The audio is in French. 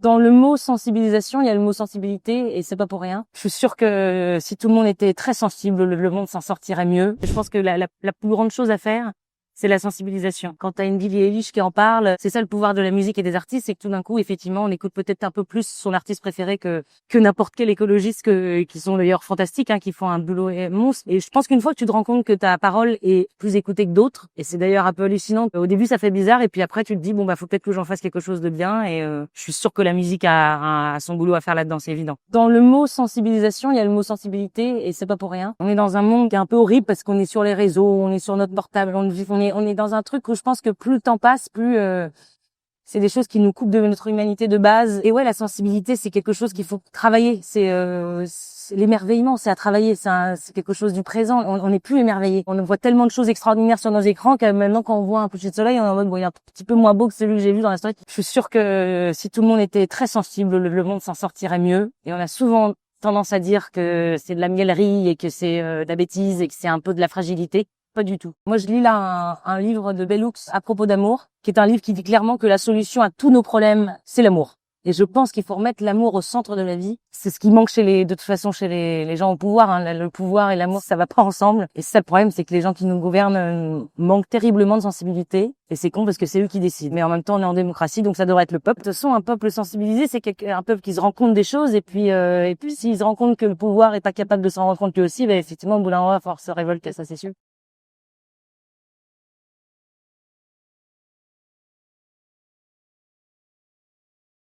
Dans le mot sensibilisation, il y a le mot sensibilité et c'est pas pour rien. Je suis sûre que si tout le monde était très sensible, le monde s'en sortirait mieux. Je pense que la plus grande chose à faire, c'est la sensibilisation. Quand t'as une Billie Eilish qui en parle, c'est ça le pouvoir de la musique et des artistes, c'est que tout d'un coup, effectivement, on écoute peut-être un peu plus son artiste préféré que n'importe quel écologiste qui sont d'ailleurs fantastiques, qui font un boulot monstre. Et je pense qu'une fois que tu te rends compte que ta parole est plus écoutée que d'autres, et c'est d'ailleurs un peu hallucinant. Au début, ça fait bizarre, et puis après, tu te dis bon bah faut peut-être que j'en fasse quelque chose de bien. Et je suis sûre que la musique a son boulot à faire là-dedans, c'est évident. Dans le mot sensibilisation, il y a le mot sensibilité, et c'est pas pour rien. On est dans un monde qui est un peu horrible parce qu'on est sur les réseaux, on est sur notre portable, on est dans un truc où je pense que plus le temps passe, plus c'est des choses qui nous coupent de notre humanité de base. Et ouais, la sensibilité, c'est quelque chose qu'il faut travailler. C'est l'émerveillement, c'est à travailler. C'est quelque chose du présent. On n'est plus émerveillé. On voit tellement de choses extraordinaires sur nos écrans que maintenant, quand on voit un coucher de soleil, on est en mode bon, il est un petit peu moins beau que celui que j'ai vu dans la story. Je suis sûre que si tout le monde était très sensible, le monde s'en sortirait mieux. Et on a souvent tendance à dire que c'est de la mielerie et que c'est de la bêtise et que c'est un peu de la fragilité. Pas du tout. Moi, je lis là un livre de Bell Hooks à propos d'amour, qui est un livre qui dit clairement que la solution à tous nos problèmes, c'est l'amour. Et je pense qu'il faut remettre l'amour au centre de la vie. C'est ce qui manque de toute façon chez les gens au pouvoir. Le pouvoir et l'amour, ça va pas ensemble. Et c'est ça le problème, c'est que les gens qui nous gouvernent manquent terriblement de sensibilité. Et c'est con parce que c'est eux qui décident. Mais en même temps, on est en démocratie, donc ça devrait être le peuple. De toute façon, un peuple sensibilisé, c'est un peuple qui se rend compte des choses. Et puis s'il se rend compte que le pouvoir est pas capable de s'en rendre compte lui aussi, effectivement, au bout d'un moment, il va falloir se révolter, ça c'est sûr.